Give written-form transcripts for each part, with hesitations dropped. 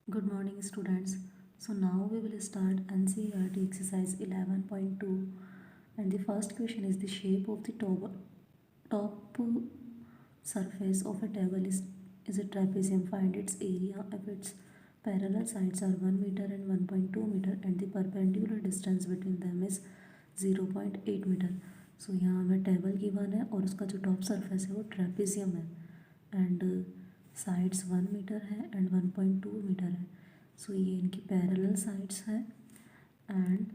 Good morning, students. So now we will start NCERT exercise 11.2, and the first question is the shape of the top surface of a table is a trapezium. Find its area if its parallel sides are 1 meter and 1.2 meter and the perpendicular distance between them is 0.8 metre. So यहाँ हमें table given है और उसका जो top surface है वो trapezium है and sides 1 metre है एंड 1.2 मीटर है. सो ये इनकी पैरेलल साइड्स हैं एंड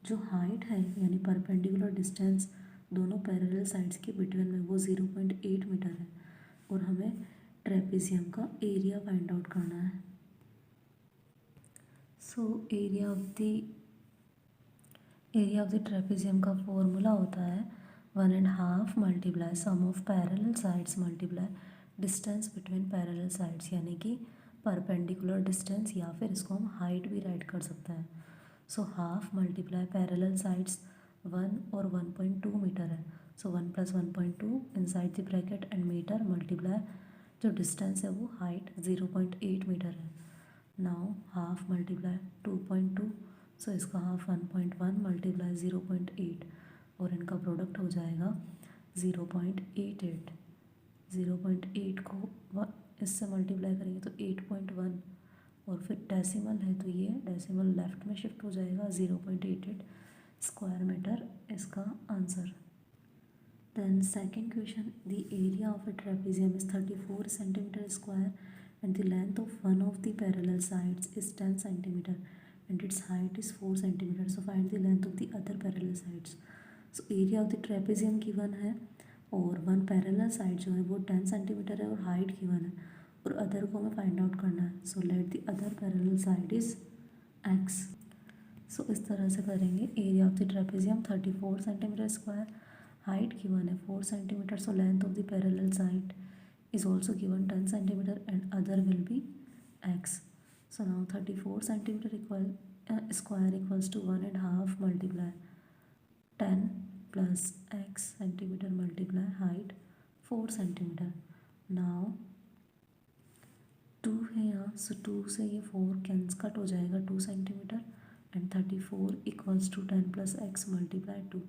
जो हाइट है यानी परपेंडिकुलर डिस्टेंस दोनों पैरेलल साइड्स के बिटवीन में वो 0.8 मीटर है और हमें ट्रेपेजियम का एरिया फाइंड आउट करना है. So area of the trapezium का फॉर्मूला होता है 1.5 multiply sum of parallel sides multiply distance between parallel sides यानी कि परपेंडिकुलर डिस्टेंस या फिर इसको हम हाइट भी राइट कर सकते हैं. So half multiply parallel sides 1 और 1.2 मीटर है. So 1 + 1.2 inside the bracket and metre multiply जो डिस्टेंस है वो हाइट 0.8 मीटर है. नाउ हाफ मल्टीप्लाई 2.2 सो इसका हाफ 1.1 मल्टीप्लाई 0.8 और इनका प्रोडक्ट हो जाएगा 0.88. 0.8 को इससे मल्टीप्लाई करेंगे तो 8.1 और फिर डेसिमल है तो ये डेसिमल लेफ्ट में शिफ्ट हो जाएगा 0.88 स्क्वायर मीटर इसका answer. Then second question, the area of a trapezium is 34 centimeter square and the length of one of the parallel sides is 10 centimeter and its height is 4 centimeter. So find the length of the other parallel sides. So area of the trapezium given है और one parallel side जो है वो 10 centimetre है और height given है और other को हमें फाइंड आउट करना है. So let the other parallel side is x. सो इस तरह से करेंगे. Area of the trapezium 34 centimetre square, height given है 4 centimetre. So length of the parallel side is also given 10 centimeter and other will be x. So now 34 centimeter square equals to 1.5 multiply 10 plus x centimeter multiply height 4 centimeter. Now 2 है यहाँ, सो 2 से ये 4 cans cut हो जाएगा 2 centimetre and 34 equals to 10 plus x multiply 2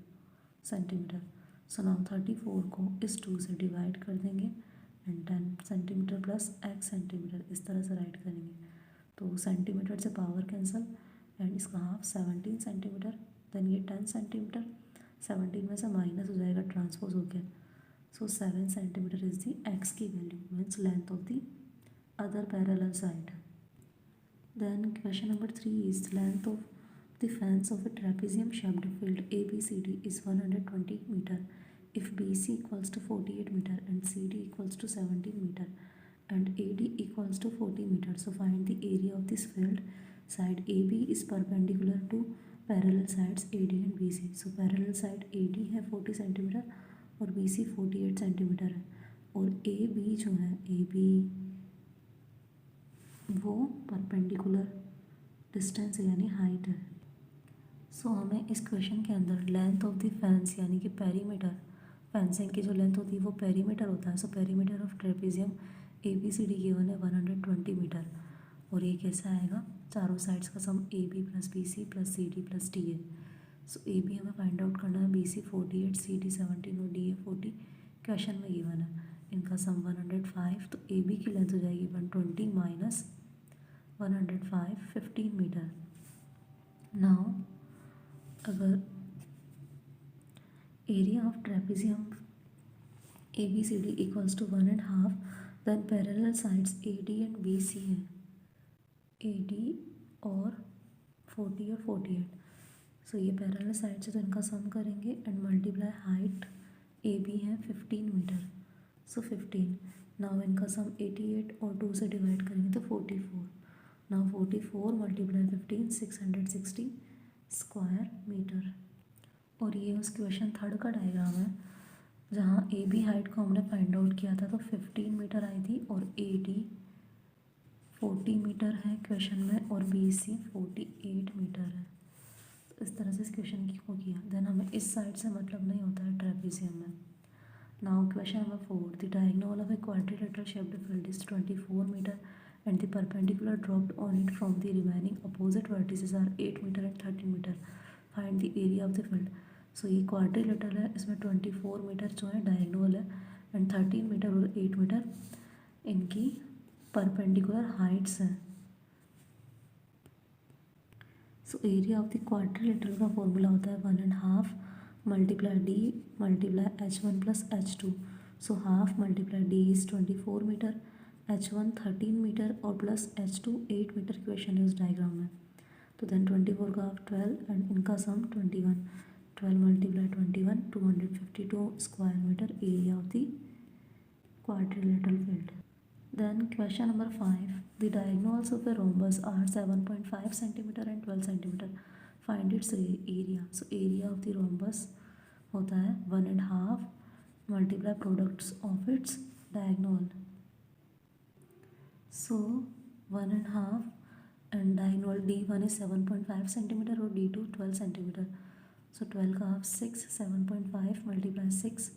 centimetre. So now 34 को इस 2 से divide कर देंगे and 10 centimetre plus x centimetre इस तरह से राइट करेंगे तो सेंटीमीटर से पावर कैंसल एंड इसका हाफ 17 सेंटीमीटर. देन ये 10 सेंटीमीटर 17 में से माइनस हो जाएगा ट्रांसपोज हो गया. सो 7 सेंटीमीटर इज दी एक्स की value means length of the other parallel side. Then question number 3 is length of the fence of a trapezium shaped field ABCD is 120 meter if BC equals to 48 meter and CD equals to 17 meter and AD equals to 40 meter. So find the area of this field. Side AB is perpendicular to parallel sides AD and BC. So parallel side AD है 40 centimetre और BC 48 centimetre है और AB जो है AB वो perpendicular distance यानी height है. सो हमें इस क्वेश्चन के अंदर लेंथ ऑफ द फेंस यानी कि पेरीमीटर फेंसिंग की जो लेंथ होती है वो पेरीमीटर होता है. So perimeter of trapezium ABCD given है 120 मीटर और ये कैसा आएगा चारों साइड्स का सम AB plus BC plus CD plus DA. सो AB हमें फाइंड आउट करना है BC 48 CD 17 और DA 40 क्वेश्चन में गिवन है. इनका सम 105 तो AB की लेंथ हो जाएगी 120 माइनस 105 15 मीटर. नाउ अगर area of trapezium ABCD equals to 1.5 then parallel sides AD and BC हैं AD और 40 और 48. सो ये पैरेलल साइड्स है तो इनका सम करेंगे एंड मल्टीप्लाई हाइट AB है 15 मीटर. सो 15. नाउ इनका सम 88 और 2 से डिवाइड करेंगे तो 44. Now 44 multiply 15 660 square metre. और ये उस क्वेश्चन थर्ड का डायग्राम है जहाँ AB हाइट को हमने फाइंड आउट किया था तो 15 मीटर आई थी और AD 40 मीटर है क्वेश्चन में और BC 48 मीटर है. तो इस तरह से इस क्वेश्चन को किया. देन हमें इस साइड से मतलब नहीं होता है ट्रेपेजियम में. Now question number 4 the diagonal of a quadrilateral shaped field is 24 metre and the perpendicular dropped on it from the remaining opposite vertices are 8 meter and 13 meter. Find the area of the field. So ये quadrilateral है, इसमें 24 metre जो है diagonal है and 13 metre और 8 metre इनकी perpendicular heights हैं. So area of the quadrilateral का फॉर्मूला होता है 1.5 multiply D multiply H1 plus H2. So half multiply D is 24 metre, H1 13 metre और प्लस H2 8 मीटर की क्वेश्चन है उस डायग्राम में. तो देन 24 का हाफ 12 एंड इनका sum 21. 12 multiply 21 252 square metre area of the quadrilateral field. Then question number 5. The diagonals of a rhombus are 7.5 centimeter and 12 centimeter. Find its area. So area of the rhombus होता है 1.5 multiply products of its diagonal. So 1.5 and diagonal D1 is 7.5 centimeter और D2 12 centimeter. So 12 का half 6, 7.5 multiply 6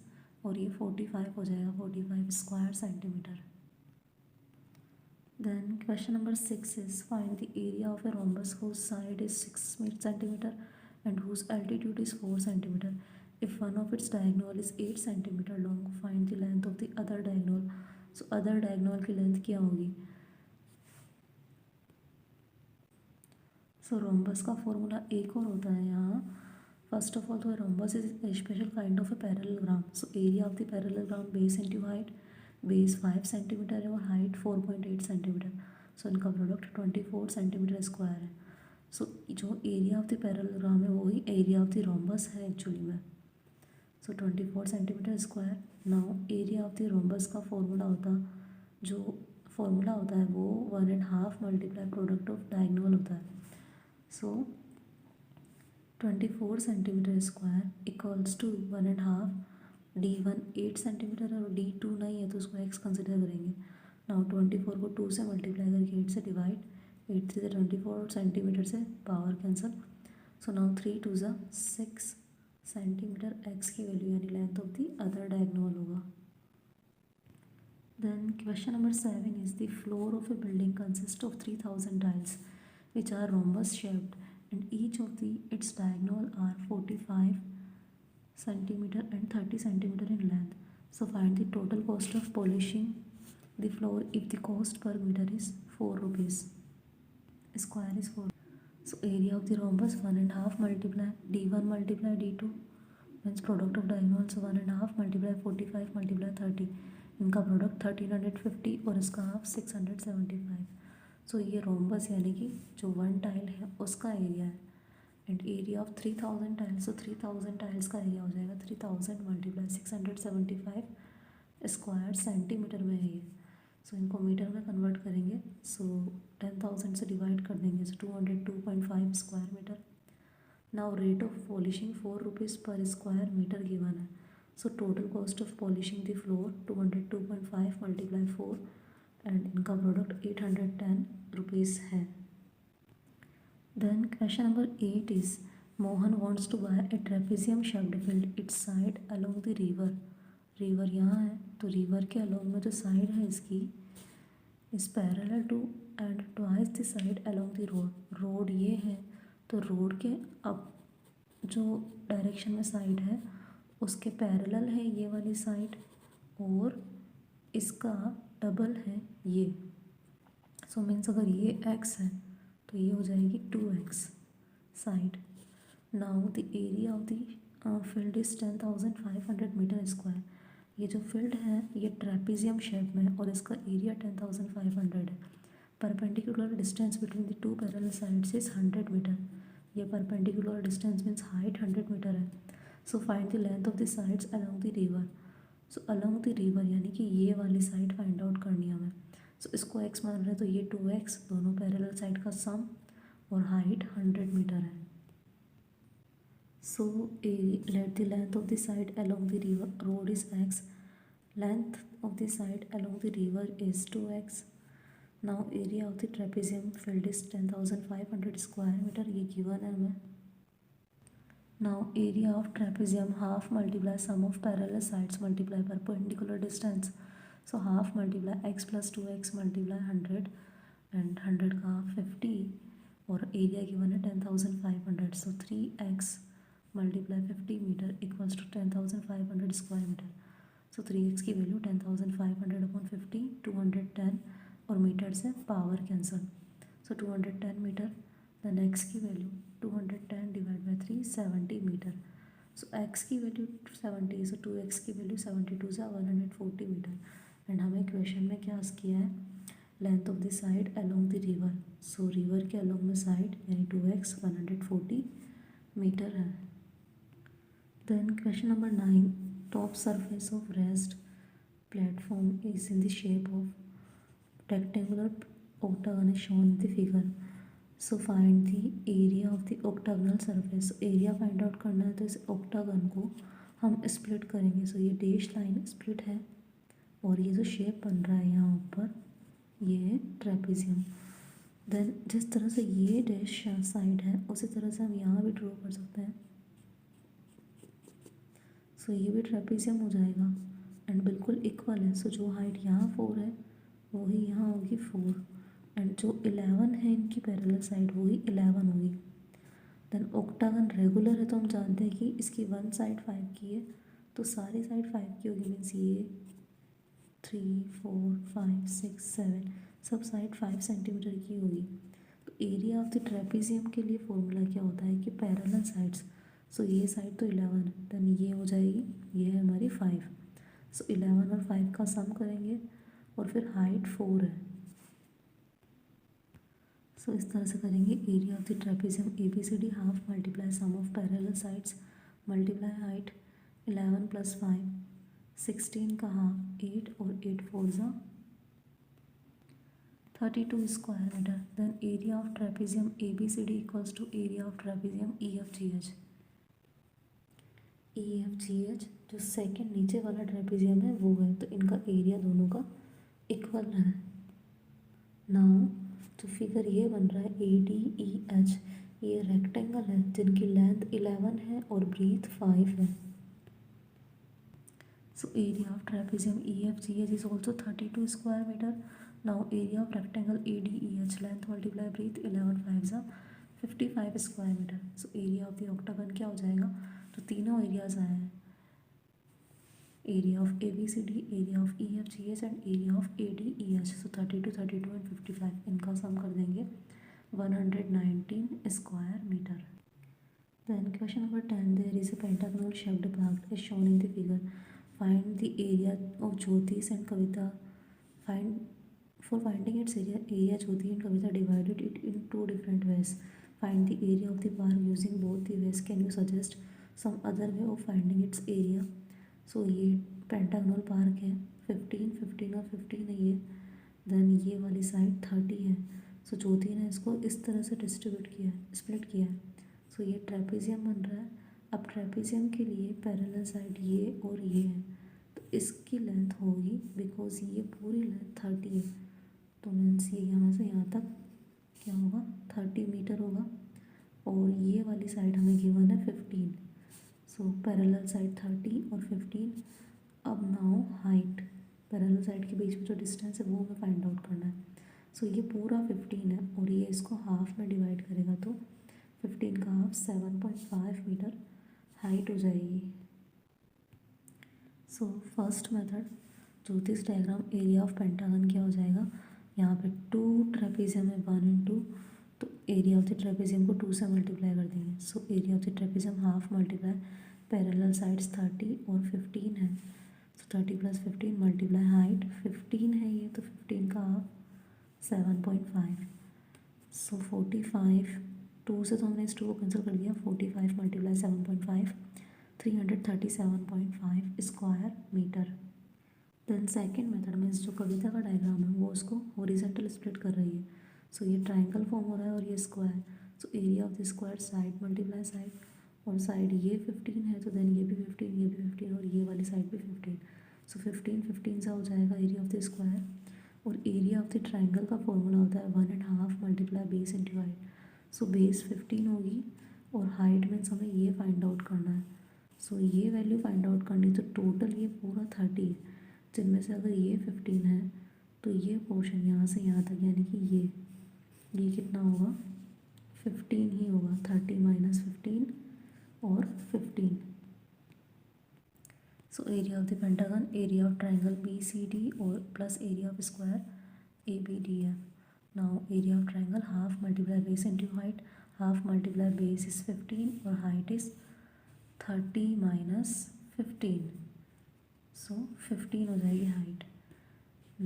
और ये 45 हो जाएगा, 45 square centimetre. Then question number 6 is find the area of a rhombus whose side is 6 centimeter and whose altitude is 4 centimeter. If one of its diagonal is 8 centimeter long, find the length of the other diagonal. So other diagonal की length क्या होगी? So rhombus का formula एक और होता है यहाँ. First of all, the rhombus is a special kind of a parallelogram. So area of the parallelogram base into height, base 5 centimeter है और height 4.8 centimeter. So इनका प्रोडक्ट 24 centimeter स्क्वायर है. So जो area of the parallelogram है वही area of the rhombus है actually में. So 24 centimeter square. Now area of the rhombus का फॉर्मूला होता है वो 1.5 मल्टीप्लाई प्रोडक्ट ऑफ डायगोनल होता है. So 24 centimetre square equals to 1.5 D1 8 centimetre और D2 नहीं है तो उसको x कंसिडर करेंगे. नाउ 24 को 2 से मल्टीप्लाई करके 8 से डिवाइड, 8 से 24 सेंटीमीटर से पावर कैंसल. सो नाउ 3 2 ज़ा 6 सेंटीमीटर x की वैल्यू यानी length of the other diagonal होगा. Then question number 7 is the floor of a building consist of 3000 tiles which are rhombus shaped and each of its diagonal are 45 centimeter and 30 centimeter in length. So find the total cost of polishing the floor if the cost per meter is 4 rupees. Square is 4. So area of the rhombus 1.5 multiply D1 multiply D2 means product of diagonals 1.5 multiply 45 multiply 30. इनका product 1350 और इसका half 675. सो ये rhombus यानी कि जो 1 tile है उसका area है एंड एरिया ऑफ 3000 टाइल्स. तो 3000 टाइल्स का एरिया हो जाएगा 3000 मल्टीप्लाई 675 स्क्वायर सेंटीमीटर में है ये. सो इनको मीटर में कन्वर्ट करेंगे. सो 10,000 से डिवाइड कर देंगे. So 202.5 square metre. Now rate of polishing 4 rupees per square metre given है. So total cost of polishing the floor 202.5 multiply 4 and इनका प्रोडक्ट 810 रुपीज़ है. Then question number 8 is Mohan wants to buy a trapezium shaped field its side along the river. River यहाँ है तो river के along में जो side है इसकी is parallel to and twice the side along the road. Road ये है तो रोड के अब जो डायरेक्शन में साइड है उसके पैरेलल है ये वाली साइड और इसका डबल है ये. सो मीन्स अगर ये x है तो ये हो जाएगी 2x side. Now the area of the field is 10,500 metre square. ये जो फील्ड है ये ट्रेपेजियम शेप में है और इसका एरिया 10,500 है. Perpendicular distance between the 2 parallel sides is 100 metre. ये perpendicular distance means height 100 metre है. So find the length of the sides along the river. So along the river यानी कि ये वाली साइड फाइंड आउट करनी है हमें. सो इसको x मान रहे हैं तो ये 2x दोनों पैरेलल साइड का सम और हाइट 100 मीटर है. So let the length of the side along the river road is x. Length of the side along the river is 2x. Now area of the trapezium field is 10,500 square metre. ये given है हमें. Now area of trapezium half multiply sum of parallel sides multiply perpendicular distance. So half multiply x plus 2x multiply 100. And 100 का 50 और area given है 10,500। So 3x multiply 50 metre equals to 10,500 square metre. So 3x की value 10,500 upon 50 210 और metre से power cancel. So 210 metre. Then x की value 210 divide by 3 70 metre. So x की value 70, so 2x की value 72 से 140 metre. And हमें question में क्या आस्क किया है, length of the side along the river. So river के अलोंग में साइड यानी 2x 140 मीटर है। Then question number 9, top surface of rest platform is in the shape of rectangular octagon is shown in the figure. So find the area of the octagonal surface. Area find out करना है तो इस octagon को हम split करेंगे। सो ये dash line split है और ये जो शेप बन रहा है यहाँ ऊपर ये है ट्रेपेजियम। देन जिस तरह से ये डैश साइड है उसी तरह से हम यहाँ भी ड्रॉ कर सकते हैं। सो ये भी ट्रेपेजियम हो जाएगा एंड बिल्कुल इक्वल है। सो जो हाइट यहाँ 4 है वही यहाँ होगी 4 एंड जो 11 है इनकी पैरेलल साइड वही 11 होगी। देन ऑक्टागन रेगुलर है तो हम जानते हैं कि इसकी वन साइड 5 की है तो सारी साइड 5 की होगी। मीन्स ये 3 4 5 6 7 सब साइड 5 सेंटीमीटर की होगी। तो एरिया ऑफ द ट्रेपेजियम के लिए फॉर्मूला क्या होता है कि पैरेलल साइड्स। सो ये साइड तो 11 है, देन ये हो जाएगी, ये है हमारी 5। सो 11 और 5 का सम करेंगे और फिर हाइट 4 है। सो इस तरह से करेंगे। Area of the trapezium ABCD half multiply sum of parallel sides multiply height 11 + 5 16 का हाफ 8 और 8 4 ज़ा 32 square metre. Then area of trapezium ABCD equals to area of trapezium EFGH। EFGH जो सेकंड नीचे वाला ट्रेपेजियम है वो है, तो इनका एरिया दोनों का इक्वल है। नाउ तो फिगर ये बन रहा है ADEH, ये रेक्टेंगल है जिनकी लेंथ 11 है और ब्रीथ 5 है। So area of trapezium EFGH is also 32 square metre. Now area of rectangle ADEH length multiply breadth 11 5 ज़ा 55 square metre. So area of the octagon क्या हो जाएगा, तो तीनों एरियाज आए हैं, area of ABCD, area of EFGH and area of ADEH। So 32 32 and 55 इनका sum कर देंगे 119 square metre. Then question number 10, there is a pentagonal shaped block is shown in the figure. Find the area of Jyotish and Kavita. Find for finding its area Jyoti and Kavita divided it in 2 different ways. Find the area of the park using both the ways. Can you suggest some other way of finding its area? सो ये pentagonal park है, 15 15 और 15 है ये। Then ये वाली side 30 है। सो ज्योति ने इसको इस तरह से डिस्ट्रीब्यूट किया है, स्प्लिट किया है। सो ये ट्रेपेजियम बन रहा है। अब ट्रेपेजियम के लिए पैरेलल साइड ये और ये है तो इसकी लेंथ होगी, बिकॉज ये पूरी लेंथ 30 है तो मीन्स ये यहाँ से यहाँ तक क्या होगा 30 मीटर होगा। और ये वाली साइड हमें गिवन है 15। सो पैरेलल साइड 30 और 15। अब नाउ हाइट, पैरेलल साइड के बीच में जो डिस्टेंस है वो हमें फाइंड आउट करना है। सो ये पूरा 15 है और ये इसको हाफ में डिवाइड करेगा तो 15 का हाफ 7.5 मीटर हाइट हो जाएगी। सो फर्स्ट मेथड ज्योतिष डायग्राम एरिया ऑफ पेंटागन क्या हो जाएगा, यहाँ पे 2 ट्रेपेजियम है 1 and 2 तो एरिया ऑफ द ट्रेपेजियम को 2 से मल्टीप्लाई कर देंगे। सो area of the trapezium half multiply parallel sides 30 और 15 है। सो 30 + 15 मल्टीप्लाई हाइट 15 है ये तो 15 का हाफ 7.5। सो 45 2 से तो हमने इस 2 को कैंसिल कर दिया। 45 multiply 7.5 337.5 square metre. Then second method में जो कविता का डायग्राम है वो उसको हॉरिजॉन्टल स्प्लिट कर रही है। सो ये ट्रायंगल फॉर्म हो रहा है और ये square. So area of the square side multiply side, और साइड ये 15 है तो देन ये भी 15 ये भी 15 और ये वाली साइड भी 15। सो 15 15 सा हो जाएगा एरिया ऑफ द स्क्वायर। और एरिया ऑफ द ट्रायंगल का फॉर्मूला होता है 1.5 multiply base into height. So base 15 होगी और हाइट मीन्स हमें ये फाइंड आउट करना है। सो ये वैल्यू फाइंड आउट करनी तो टोटल ये पूरा 30 है, जिनमें से अगर ये 15 है तो ये पोर्शन यहाँ से यहाँ तक यानी कि ये ये कितना होगा 15 ही होगा, 30 माइनस 15 और 15. So area of the pentagon, area of triangle BCD or plus area of square ABDF. Now area of triangle, half multiply base into height, half multiply base is 15 or height is 30 minus 15. So 15 हो जाएगी height.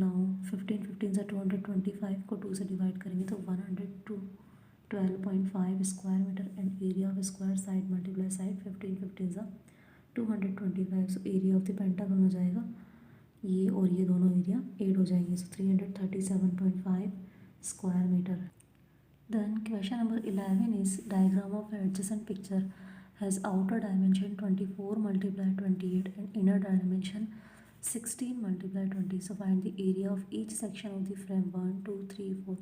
Now 15 से 225 को 2 से divide करेंगे तो 112.5 square metre and area of square side multiply side 15 से 225. So area of the pentagon हो जाएगा ये और ये दोनों एरिया 8 हो जाएंगे. So 337.5 square metre. Then question number 11 is diagram of adjacent picture has outer dimension 24 multiply 28 and inner dimension 16 multiply 20. So find the area of each section of the frame 1 2 3 4.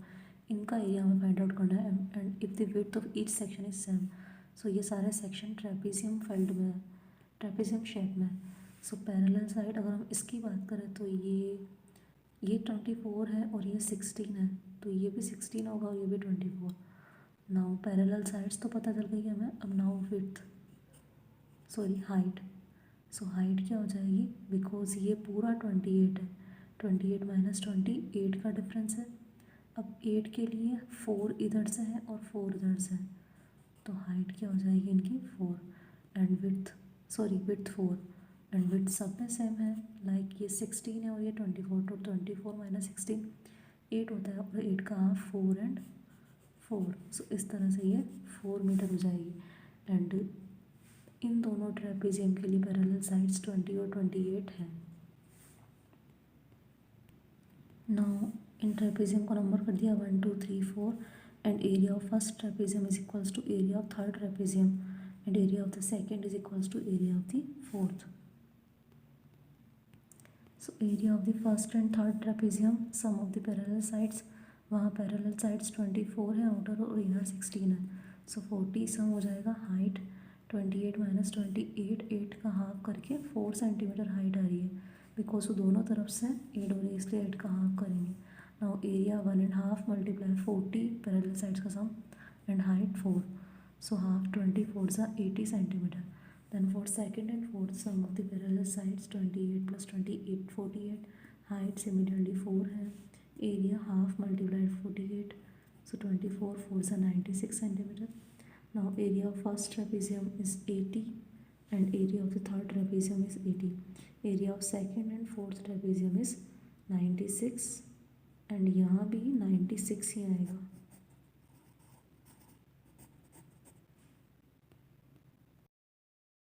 इनका area हमें find out करना है and if the width of each section is same. So ये सारे section trapezium field में है, trapezium shape में. So parallel side अगर हम इसकी बात करें तो ये 24 है और ये 16 है, तो ये भी 16 होगा और ये भी 24. नाउ पैरेलल साइड्स तो पता चल गई हमें. अब now width height. So height क्या हो जाएगी, बिकॉज ये पूरा 28 है, 28 माइनस 28 का डिफरेंस है. अब 8 के लिए 4 इधर से है और 4 इधर से है, तो हाइट क्या हो जाएगी इनकी 4 एंड विड्थ 4 एंड विड्थ सब में सेम है. लाइक ये 16 है और ये 24, तो 24 माइनस 16 8 होता है और 8 का हाफ 4 एंड 4. सो इस तरह से ये 4 मीटर हो जाएगी. एंड इन दोनों ट्रेपेजियम के लिए पैरेलल साइड्स 20 और 28 है. नाउ इन ट्रेपेजियम को नंबर कर दिया 1 2 3 4 and area of first trapezium is equals to area of third trapezium and area of the second is equals to area of the fourth. So area of the first and third trapezium, sum of the parallel sides, वहाँ parallel sides 24 है outer और inner 16 है. So 40 सम हो जाएगा. Height 28 minus 28, 8 का half करके 4 centimetre height आ रही है, बिकॉज वो दोनों तरफ से 8 हो रही है इसलिए 8 का हाफ करेंगे. Now area 1.5 multiply 40 parallel sides का सम and height 4. So half 24 is 80 centimeter. Then for second and fourth sum of the parallel sides 28 plus 28 48. Height similarly 4 है. Area half multiplied 48. So 24 4 is 96 centimeter. Now area of first trapezium is 80 and area of the third trapezium is 80. Area of second and fourth trapezium is 96 and यहाँ भी 96 ही आएगा.